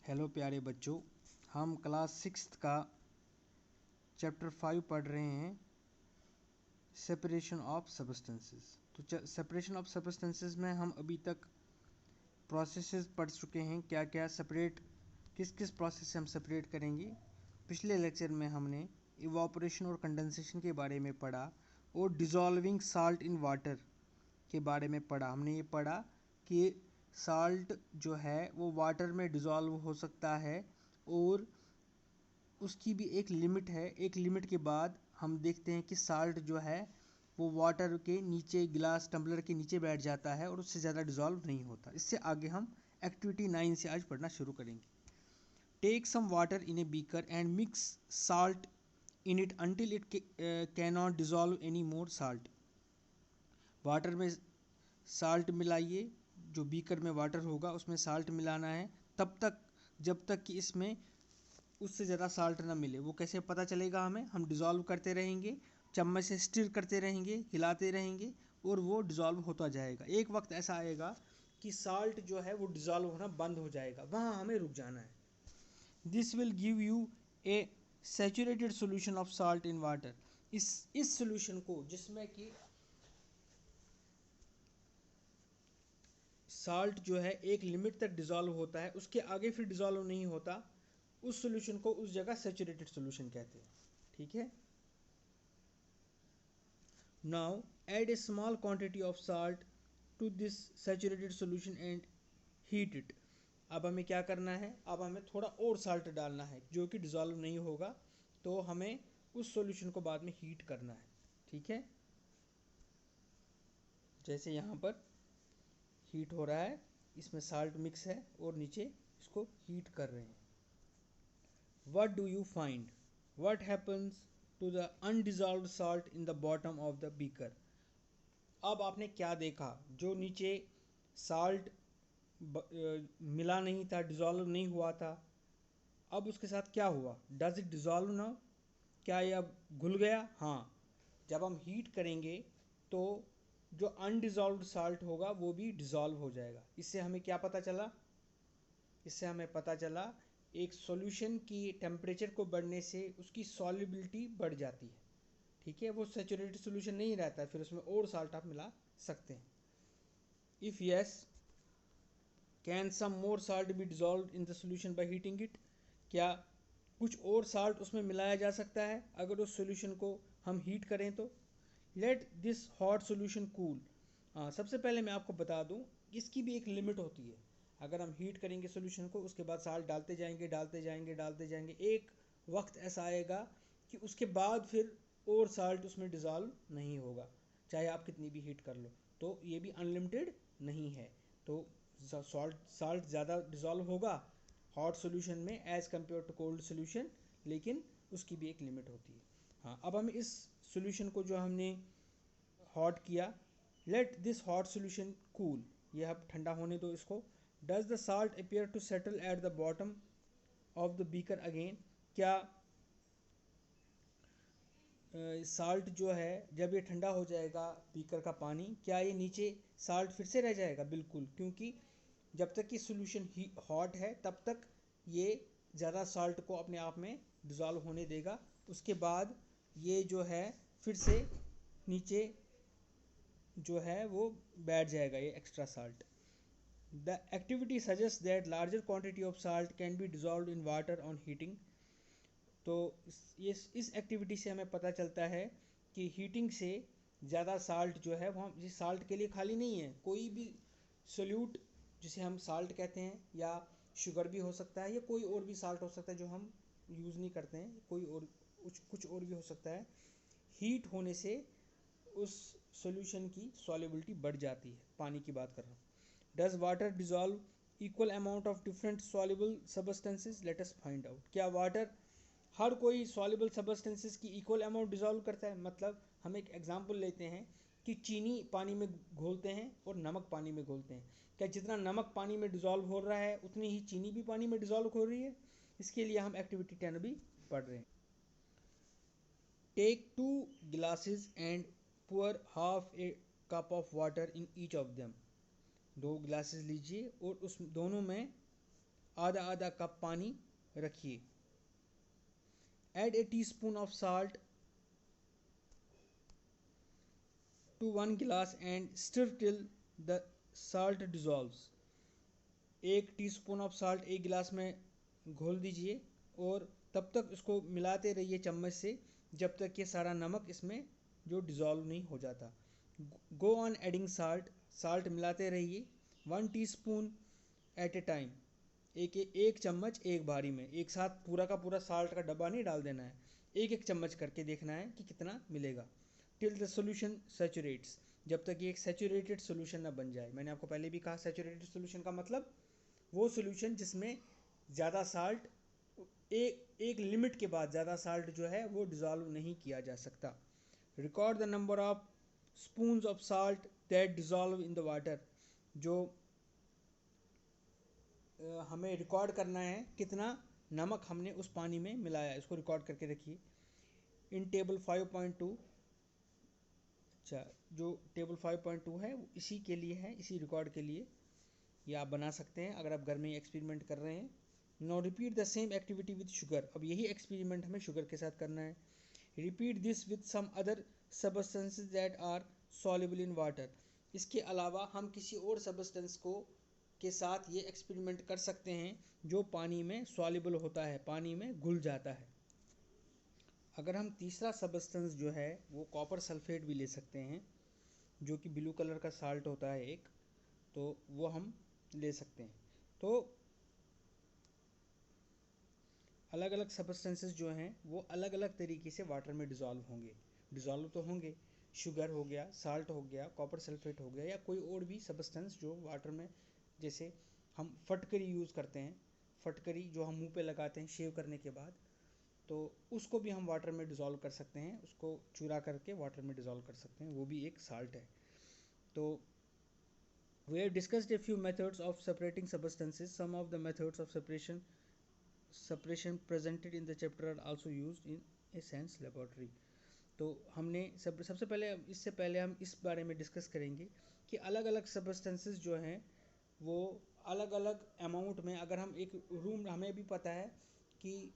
Hello प्यारे बच्चों, हम क्लास 6 का चैप्टर 5 पढ़ रहे हैं, सेपरेशन ऑफ सब्सटेंसेस। तो सेपरेशन ऑफ सब्सटेंसेस में हम अभी तक प्रोसेसेस पढ़ चुके हैं। क्या क्या सेपरेट, किस किस प्रोसेस से हम सेपरेट करेंगे। पिछले लेक्चर में हमने इवापोरेशन और कंडेंसेशन के बारे में पढ़ा और डिज़ोल्विंग साल्ट इन वाटर के बारे में पढ़ा। हमने ये पढ़ा कि साल्ट जो है वो वाटर में डिज़ोल्व हो सकता है और उसकी भी एक लिमिट है। एक लिमिट के बाद हम देखते हैं कि साल्ट जो है वो वाटर के नीचे, गिलास टम्बलर के नीचे बैठ जाता है और उससे ज़्यादा डिज़ोल्व नहीं होता। इससे आगे हम एक्टिविटी 9 से आज पढ़ना शुरू करेंगे। Take some water in a beaker and mix salt in it until it can not dissolve any more salt. Water में साल्ट मिलाइए, जो बीकर में वाटर होगा उसमें साल्ट मिलाना है तब तक जब तक कि इसमें उससे ज़्यादा साल्ट ना मिले। वो कैसे पता चलेगा हमें? हम डिज़ोल्व करते रहेंगे, चम्मच से स्टिर करते रहेंगे, हिलाते रहेंगे और वो डिज़ोल्व होता जाएगा। एक वक्त ऐसा आएगा कि साल्ट जो है वो डिज़ोल्व होना बंद हो जाएगा, वहाँ हमें रुक जाना है। This will give U A saturated solution of salt in water. इस सोल्यूशन को, जिसमें कि साल्ट जो है एक लिमिट तक डिज़ोल्व होता है, उसके आगे फिर डिज़ोल्व नहीं होता, उस सोल्यूशन को उस जगह सैचुरेटेड सोल्यूशन कहते हैं। ठीक है। Now add a small quantity of salt to this saturated solution and heat it. अब हमें क्या करना है? अब हमें थोड़ा और साल्ट डालना है जो कि डिज़ोल्व नहीं होगा, तो हमें उस सॉल्यूशन को बाद में हीट करना है। ठीक है, जैसे यहाँ पर हीट हो रहा है, इसमें साल्ट मिक्स है और नीचे इसको हीट कर रहे हैं। What do you find? What happens to the undissolved salt in the bottom of the beaker? अब आपने क्या देखा? जो नीचे साल्ट मिला नहीं था, डिज़ोल्व नहीं हुआ था, अब उसके साथ क्या हुआ? Does it dissolve now? क्या ये अब घुल गया? हाँ। जब हम हीट करेंगे तो जो अनडिज़ोल्व्ड साल्ट होगा वो भी डिज़ोल्व हो जाएगा। इससे हमें क्या पता चला? इससे हमें पता चला एक सॉल्यूशन की टेम्परेचर को बढ़ने से उसकी सॉल्युबिलिटी बढ़ जाती है। ठीक है, वो सैचुरेटेड सॉल्यूशन नहीं रहता है, फिर उसमें और साल्ट आप मिला सकते हैं। If yes, can some more salt be dissolve in the solution by heating it? क्या कुछ और साल्ट उसमें मिलाया जा सकता है अगर उस सॉल्यूशन को हम हीट करें तो? Late this hot solution cool. सबसे पहले मैं आपको बता दूं, इसकी भी एक लिमिट होती है। अगर हम हीट करेंगे सॉल्यूशन को, उसके बाद साल्ट डालते जाएंगे डालते जाएंगे डालते जाएंगे, एक वक्त ऐसा आएगा कि उसके बाद फिर और साल्ट उसमें डिज़ोल्व नहीं होगा, चाहे आप कितनी भी हीट कर लो। तो ये भी अनलिमिटेड नहीं है। तो साल्ट ज़्यादा डिज़ोल्व होगा हॉट सॉल्यूशन में as compare to cold solution, लेकिन उसकी भी एक लिमिट होती है। हाँ, अब हम इस सॉल्यूशन को जो हमने हॉट किया, let this hot solution cool, यह अब ठंडा होने दो इसको। Does the salt appear to settle at the bottom of the beaker again? क्या साल्ट जो है जब ये ठंडा हो जाएगा बीकर का पानी, क्या ये नीचे साल्ट फिर से रह जाएगा? बिल्कुल, क्योंकि जब तक कि सॉल्यूशन हॉट है तब तक ये ज़्यादा साल्ट को अपने आप में डिज़ोल्व होने देगा। उसके बाद ये जो है फिर से नीचे जो है वो बैठ जाएगा, ये extra salt. The activity suggest that larger quantity of salt can be dissolve in water on heating. तो इस एक्टिविटी से हमें पता चलता है कि हीटिंग से ज़्यादा साल्ट जो है वो हम इस साल्ट के लिए खाली नहीं है। कोई भी सोल्यूट जिसे हम साल्ट कहते हैं, या शुगर भी हो सकता है, या कोई और भी साल्ट हो सकता है जो हम यूज़ नहीं करते हैं, कोई और कुछ और भी हो सकता है। हीट होने से उस सॉल्यूशन की सॉल्युबिलिटी बढ़ जाती है। पानी की बात कर रहा हूँ। Does water dissolve equal amount of different soluble substances? Let us find out. क्या वाटर हर कोई सॉल्युबल सब्सटेंसेस की इक्वल अमाउंट डिज़ोल्व करता है? मतलब हम एक एग्जांपल लेते हैं कि चीनी पानी में घोलते हैं और नमक पानी में घोलते हैं। क्या जितना नमक पानी में डिज़ोल्व हो रहा है उतनी ही चीनी भी पानी में डिज़ोल्व हो रही है? इसके लिए हम एक्टिविटी 10 भी पढ़ रहे हैं। Take 2 glasses and pour half a cup of water in each of them। 2 glasses लीजिए और उस दोनों में आधा आधा कप पानी रखिए। Add a teaspoon of salt to 1 glass and stir till the salt dissolves। 1 teaspoon of salt 1 गिलास में घोल दीजिए और तब तक इसको मिलाते रहिए चम्मच से जब तक ये सारा नमक इसमें जो डिज़ोल्व नहीं हो जाता। गो ऑन एडिंग साल्ट मिलाते रहिए 1 टीस्पून एट ए टाइम, एक चम्मच एक बारी में, एक साथ पूरा का पूरा साल्ट का डब्बा नहीं डाल देना है, एक चम्मच करके देखना है कि कितना मिलेगा। टिल द सोल्यूशन सैचुरेट्स, जब तक ये एक सैचुरेटेड सोल्यूशन ना बन जाए। मैंने आपको पहले भी कहा सैचुरेटेड सोल्यूशन का मतलब वो सोल्यूशन जिसमें ज़्यादा साल्ट एक लिमिट के बाद ज़्यादा साल्ट जो है वो डिज़ोल्व नहीं किया जा सकता। Record the number of spoons of salt that dissolve in the water, जो हमें रिकॉर्ड करना है कितना नमक हमने उस पानी में मिलाया, इसको रिकॉर्ड करके रखिए। इन टेबल 5.2, अच्छा जो टेबल 5.2 है वो इसी के लिए है, इसी रिकॉर्ड के लिए। ये आप बना सकते हैं अगर आप घर में एक्सपेरिमेंट कर रहे हैं। Now repeat the same activity with sugar, अब यही एक्सपेरिमेंट हमें शुगर के साथ करना है। Repeat this with some other substances that are soluble in water, इसके अलावा हम किसी और सबस्टेंस को के साथ ये एक्सपेरिमेंट कर सकते हैं जो पानी में सॉल्युबल होता है, पानी में घुल जाता है। अगर हम तीसरा सबस्टेंस जो है वो कॉपर सल्फेट भी ले सकते हैं, जो कि ब्लू कलर का साल्ट होता है एक, तो वो हम ले सकते हैं। तो अलग अलग सबस्टेंसेस जो हैं वो अलग अलग तरीके से वाटर में डिज़ोल्व तो होंगे। शुगर हो गया, साल्ट हो गया, कॉपर सल्फेट हो गया, या कोई और भी सबस्टेंस जो वाटर में, जैसे हम फटकरी यूज़ करते हैं, फटकरी जो हम मुंह पे लगाते हैं शेव करने के बाद, तो उसको भी हम वाटर में डिज़ोल्व कर सकते हैं, उसको चूरा करके वाटर में डिज़ोल्व कर सकते हैं, वो भी एक साल्ट है। तो we have discussed a few methods of separating substances. Some of the methods of separation presented in the chapter are also used in a science laboratory। तो हमने सबसे पहले, इससे पहले हम इस बारे में डिस्कस करेंगे कि अलग अलग सबस्टेंसेस जो हैं वो अलग अलग अमाउंट में, अगर हम एक रूम, हमें भी पता है कि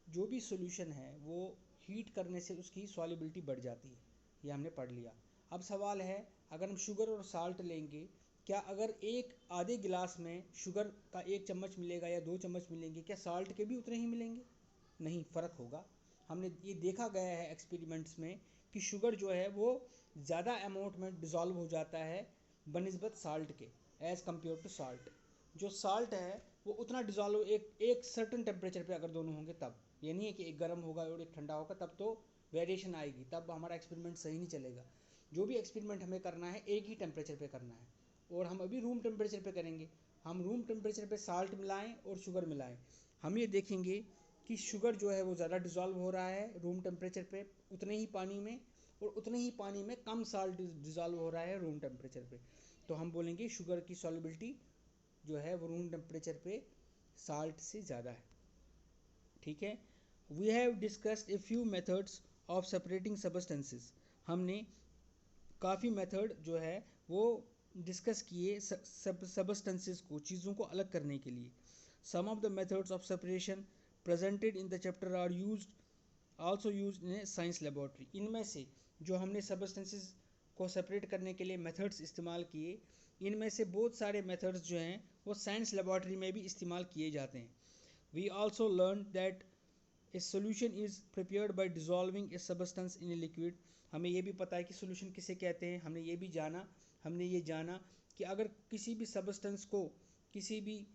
जो भी सॉल्यूशन है वो हीट करने से उसकी सॉल्युबिलिटी बढ़ जाती है, ये हमने पढ़ लिया। अब सवाल है, अगर हम शुगर और साल्ट लेंगे, क्या अगर एक आधे गिलास में शुगर का 1 चम्मच मिलेगा या 2 चम्मच मिलेंगे, क्या साल्ट के भी उतने ही मिलेंगे? नहीं, फ़र्क होगा। हमने ये देखा गया है एक्सपेरिमेंट्स में कि शुगर जो है वो ज़्यादा अमाउंट में डिज़ोल्व हो जाता है बनिस्बत साल्ट के, एज़ कम्पेयर टू साल्ट। जो साल्ट है वो उतना डिज़ोल्व एक सर्टन टेम्परेचर पे अगर दोनों होंगे तब, ये नहीं है कि एक गर्म होगा और एक ठंडा होगा, तब तो वेरिएशन आएगी, तब हमारा एक्सपेरिमेंट सही नहीं चलेगा। जो भी एक्सपेरिमेंट हमें करना है एक ही टेम्परेचर पे करना है, और हम अभी रूम टेम्परेचर पे करेंगे। हम रूम टेम्परेचर पे साल्ट मिलाएं और शुगर मिलाएं, हम ये देखेंगे कि शुगर जो है वो ज़्यादा डिज़ोल्व हो रहा है रूम टेम्परेचर पे उतने ही पानी में, और उतने ही पानी में कम साल्ट डिज़ोल्व हो रहा है रूम टेम्परेचर पे। तो हम बोलेंगे शुगर की सॉल्युबिलिटी जो है वो रूम टेम्परेचर पे साल्ट से ज़्यादा है। ठीक है, we have discussed a few methods of separating substances, हमने काफ़ी मेथड जो है वो डिस्कस किए सबस्टेंसेस को, चीज़ों को अलग करने के लिए। Some of the methods of separation presented in the chapter are also used in a science laboratory, इनमें से जो हमने सबस्टेंसेस को सेपरेट करने के लिए मेथड्स इस्तेमाल किए, इनमें से बहुत सारे मेथड्स जो हैं वो साइंस लेबोरेटरी में भी इस्तेमाल किए जाते हैं। We also learn that a solution is prepared by dissolving a substance in a liquid, हमें ये भी पता है कि सोल्यूशन किसे कहते हैं। हमने ये जाना कि अगर किसी भी सबस्टेंस को, किसी भी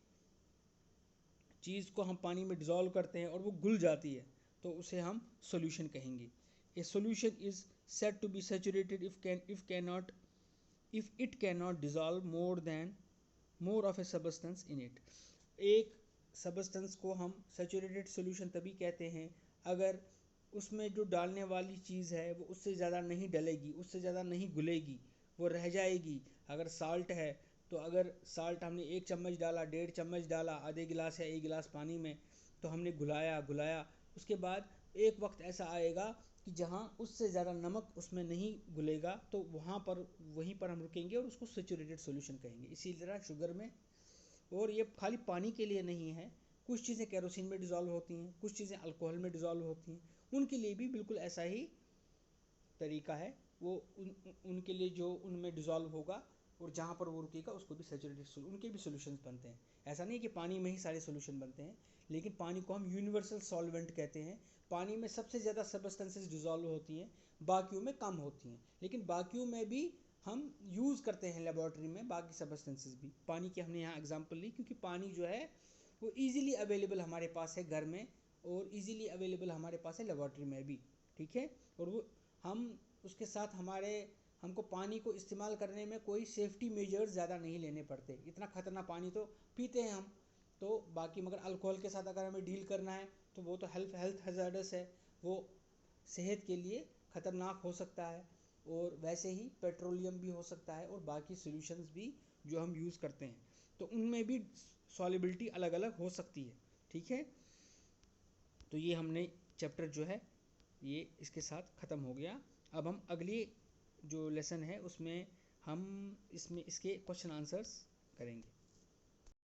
चीज़ को हम पानी में डिज़ोल्व करते हैं और वो घुल जाती है तो उसे हम सोल्यूशन कहेंगे। A solution is said to be saturated if it can not dissolve more of a substance in it. एक सबस्टेंस को हम सैचुरेटेड सोल्यूशन तभी कहते हैं अगर उसमें जो डालने वाली चीज़ है वो उससे ज़्यादा नहीं डलेगी, उससे ज़्यादा नहीं घुलेगी, वो रह जाएगी। अगर साल्ट है तो अगर साल्ट हमने 1 चम्मच डाला, 1.5 चम्मच डाला आधे गिलास या 1 गिलास पानी में, तो हमने घुलाया, उसके बाद एक वक्त ऐसा आएगा कि जहाँ उससे ज़्यादा नमक उसमें नहीं घुलेगा, तो वहीं पर हम रुकेंगे और उसको सैचुरेटेड सोल्यूशन कहेंगे। इसी तरह शुगर में और ये खाली पानी के लिए नहीं है, कुछ चीज़ें केरोसिन में डिज़ोल्व होती हैं, कुछ चीज़ें अल्कोहल में डिज़ोल्व होती हैं, उनके लिए भी बिल्कुल ऐसा ही तरीका है। वो उनके लिए जो उनमें डिज़ोल्व होगा और जहाँ पर वो रुकेगा उसको भी सैचुरेटेड, उनके भी सोल्यूशन बनते हैं। ऐसा नहीं कि पानी में ही सारे सोल्यूशन बनते हैं, लेकिन पानी को हम यूनिवर्सल सॉल्वेंट कहते हैं। पानी में सबसे ज़्यादा सब्सटेंसेस डिज़ोल्व होती हैं, बाकियों में कम होती हैं, लेकिन बाकियों में भी हम यूज़ करते हैं लेबॉर्ट्री में बाकी सब्सटेंसेस भी। पानी की हमने यहाँ एग्जांपल ली क्योंकि पानी जो है वो इजीली अवेलेबल हमारे पास है घर में, और इजीली अवेलेबल हमारे पास है लेबॉर्ट्री में भी, ठीक है। और वो हम उसके साथ हमको पानी को इस्तेमाल करने में कोई सेफ्टी मेजर्स ज़्यादा नहीं लेने पड़ते। इतना ख़तरनाक पानी तो पीते हैं हम, तो बाकी मगर अल्कोहल के साथ अगर हमें डील करना है तो वो तो हेल्थ हैज़ार्डस है, वो सेहत के लिए ख़तरनाक हो सकता है। और वैसे ही पेट्रोलियम भी हो सकता है, और बाकी सॉल्यूशंस भी जो हम यूज़ करते हैं तो उनमें भी सॉल्युबिलिटी अलग अलग हो सकती है, ठीक है। तो ये हमने चैप्टर जो है ये इसके साथ ख़त्म हो गया। अब हम अगली जो लेसन है उसमें हम इसके क्वेश्चन आंसर्स करेंगे।